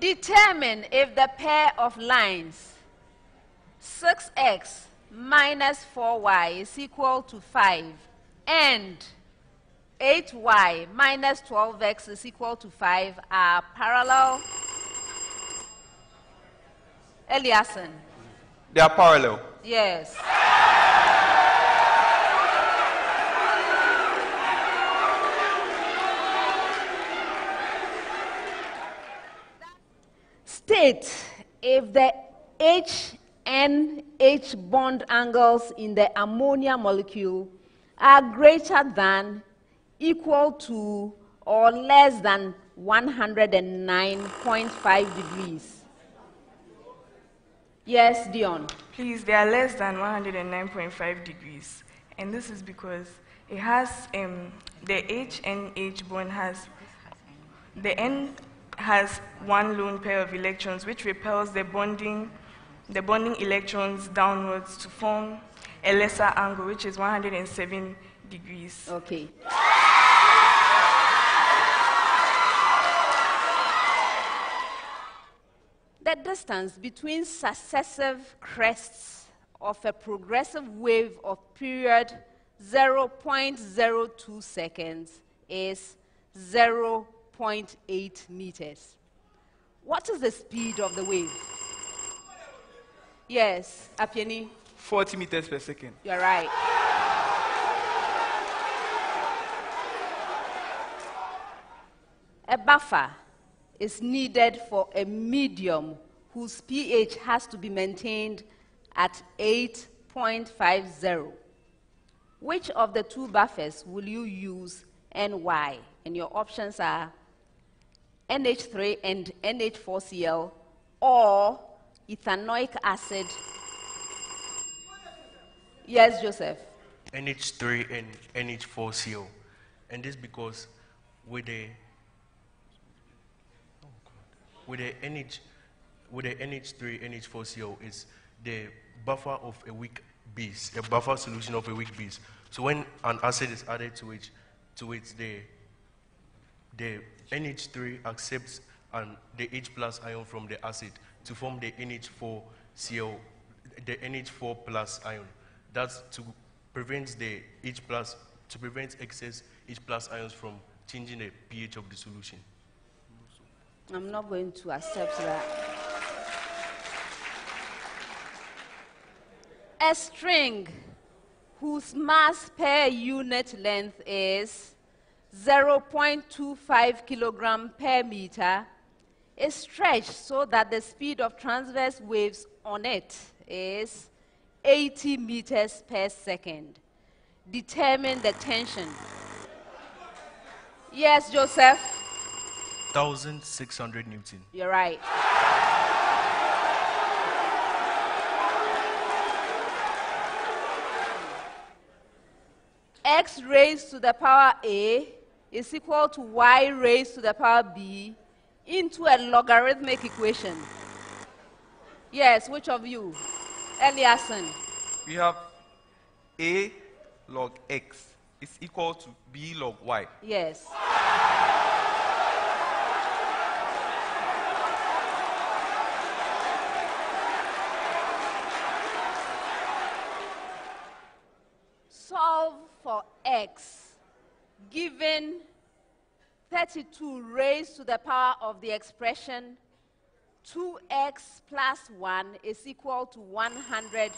Determine if the pair of lines 6x minus 4y is equal to 5 and 8y minus 12x is equal to 5 are parallel. Eliason. They are parallel. Yes. State if the H and H bond angles in the ammonia molecule are greater than, equal to, or less than 109.5 degrees. Yes, Dion. Please, they are less than 109.5 degrees. And this is because it has, the H and H bond has, the N has one lone pair of electrons which repels the bonding electrons downwards to form a lesser angle, which is 107 degrees. Okay. The distance between successive crests of a progressive wave of period 0.02 seconds is 0.8 meters. What is the speed of the wave? Yes, Apieni? 40 meters per second. You're right. A buffer is needed for a medium whose pH has to be maintained at 8.50. Which of the two buffers will you use and why? And your options are NH3 and NH4Cl or ethanoic acid. Yes, Joseph. NH3 and NH4Cl. And this because with the NH3 NH4Cl is the buffer of a weak base, a buffer solution of a weak base. So when an acid is added to it the NH3 accepts the H plus ion from the acid to form the NH4Cl, the NH4 plus ion. That's to prevent excess H plus ions from changing the pH of the solution. I'm not going to accept that. A string whose mass per unit length is 0.25 kilogram per meter is stretched so that the speed of transverse waves on it is 80 meters per second. Determine the tension. Yes, Joseph? 1,600 Newton. You're right. X raised to the power A is equal to y raised to the power B into a logarithmic equation. Yes, which of you? Eliason. We have A log X is equal to B log Y. Yes. Solve for X given 32 raised to the power of the expression 2x plus 1 is equal to 100. Hey.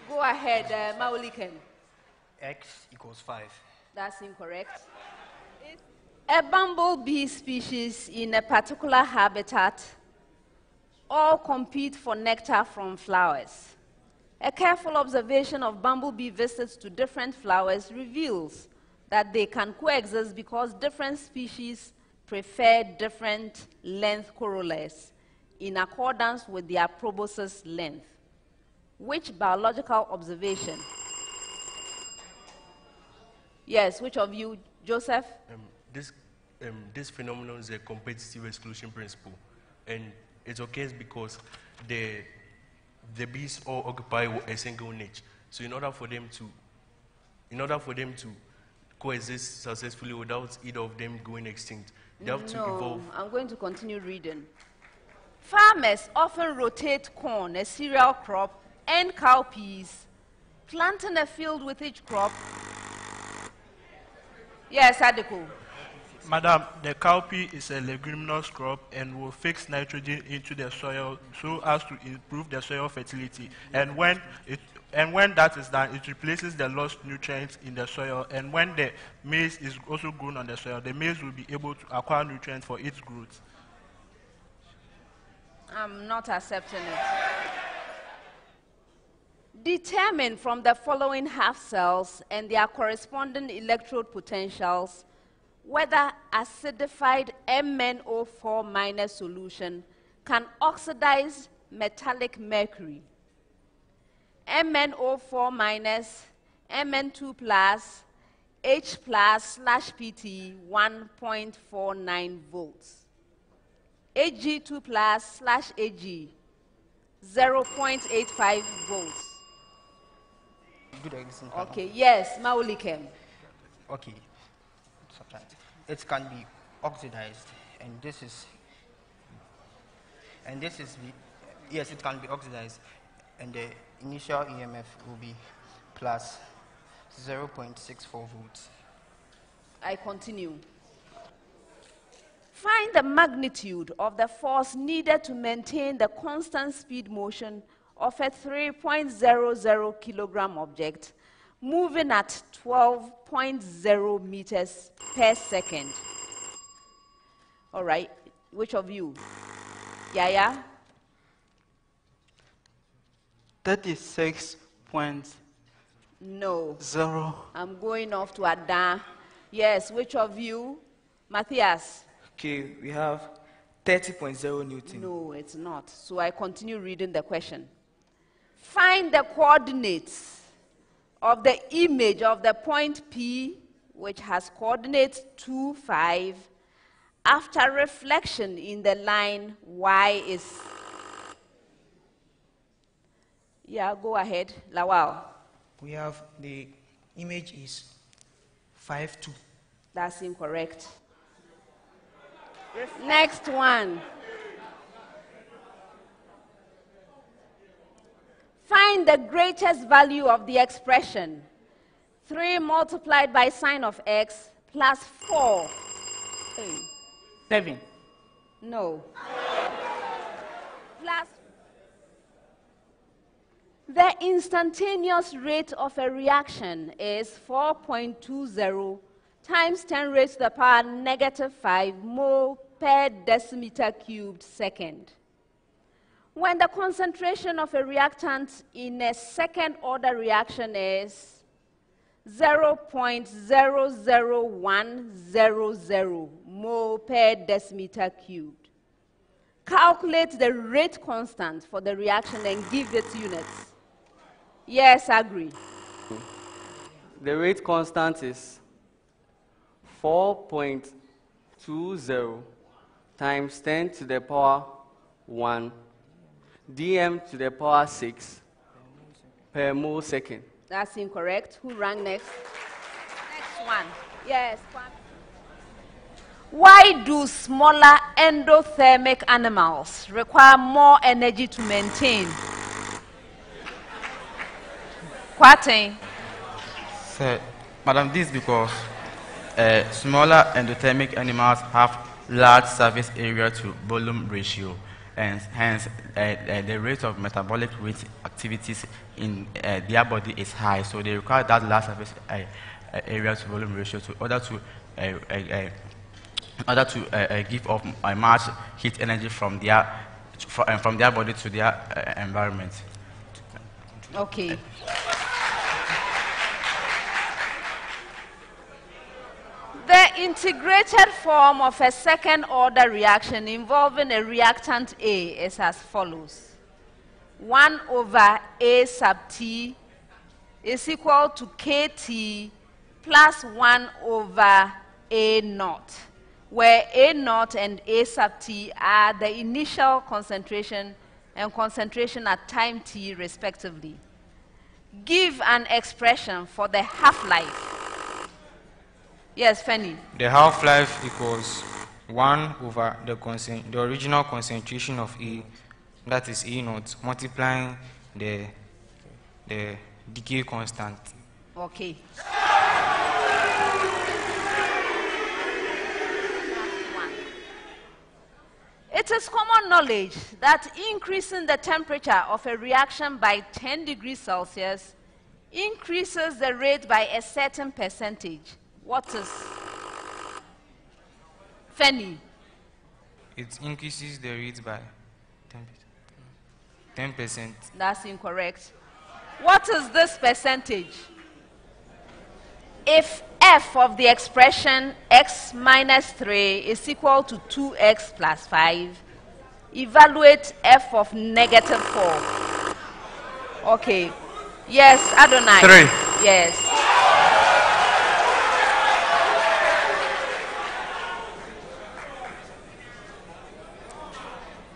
Go ahead, Mauliken. X equals 5. That's incorrect. A bumblebee species in a particular habitat all compete for nectar from flowers. A careful observation of bumblebee visits to different flowers reveals that they can coexist because different species prefer different length corollas in accordance with their proboscis length. Which biological observation? Yes, which of you, Joseph? This phenomenon is a competitive exclusion principle, and it occurs because the bees all occupy a single niche. So in order for them to coexist successfully without either of them going extinct, They have to evolve. I'm going to continue reading. Farmers often rotate corn, a cereal crop, and cowpeas, planting a field with each crop. Yes, Adeko. Madam, the cowpea is a leguminous crop and will fix nitrogen into the soil so as to improve the soil fertility. And when that is done, it replaces the lost nutrients in the soil. And when the maize is also grown on the soil, the maize will be able to acquire nutrients for its growth. I'm not accepting it. Determine from the following half cells and their corresponding electrode potentials whether acidified MnO4- solution can oxidize metallic mercury. MnO4-, Mn2+, H+/Pt 1.49 volts. Ag2+/Ag 0.85 volts. Good example. Okay, yes, Maulikem. Okay. It can be oxidized, and this is yes, it can be oxidized, and the initial EMF will be plus 0.64 volts. I continue. Find the magnitude of the force needed to maintain the constant speed motion of a 3.00 kilogram object moving at 12.0 meters per second. All right, which of you? Yaya? 36.0. No. I'm going off to Ada. Yes, which of you? Matthias? Okay, we have 30.0 Newton. No, it's not. So I continue reading the question. Find the coordinates of the image of the point P, which has coordinates 2, 5, after reflection in the line Y is... Yeah, go ahead. Lawal. We have the image is 5, 2. That's incorrect. Next one. Find the greatest value of the expression 3 multiplied by sine of x plus 4. Hey. 7. No. Plus. The instantaneous rate of a reaction is 4.20 times 10 raised to the power -5 mole per decimeter cubed second. When the concentration of a reactant in a second order reaction is 0.00100 mole per decimeter cubed. Calculate the rate constant for the reaction and give its units. Yes, agree. The rate constant is 4.20 times 10 to the power 1 dm to the power 6 per mole second. That's incorrect. Who rang next? Next one. Yes. Why do smaller endothermic animals require more energy to maintain? Quatin. So, Madam, this is because smaller endothermic animals have large surface area to volume ratio, and hence the rate of metabolic rate activities in their body is high. So they require that large surface area to volume ratio in order to give off much heat energy from their body to their environment. Okay. The integrated form of a second order reaction involving a reactant A is as follows. 1 over A sub T is equal to KT plus 1 over A naught, where A naught and A sub T are the initial concentration and concentration at time T respectively. Give an expression for the half-life. Yes, Fanny. The half-life equals 1 over the original concentration of A, that is A naught, multiplying the decay constant. Okay. It is common knowledge that increasing the temperature of a reaction by 10 degrees Celsius increases the rate by a certain percentage. What is? Fanny. It increases the rate by 10%. That's incorrect. What is this percentage? If f of the expression x minus 3 is equal to 2x plus 5, evaluate f of negative 4. Okay. Yes, Adonai. 3. Yes.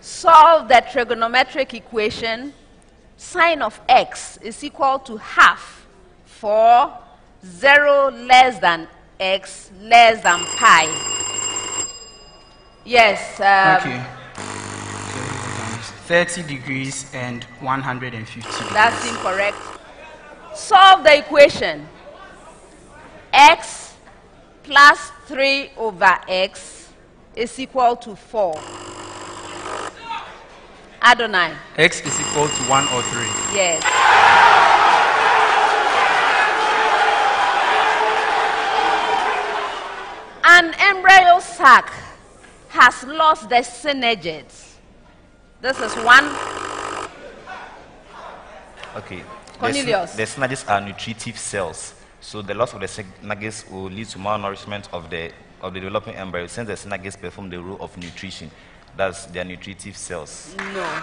Solve the trigonometric equation. Sine of x is equal to half for 0 less than x less than pi. Yes. Okay. 30 degrees and 150 degrees. That's incorrect. Solve the equation. X plus 3 over x is equal to 4. Adonai. X is equal to 1 or 3. Yes. An embryo sac has lost the synergids. This is one. Okay. Cornelius. The synergids are nutritive cells. So the loss of the synergids will lead to malnourishment of the developing embryo, since the synergids perform the role of nutrition. That's their nutritive cells. No.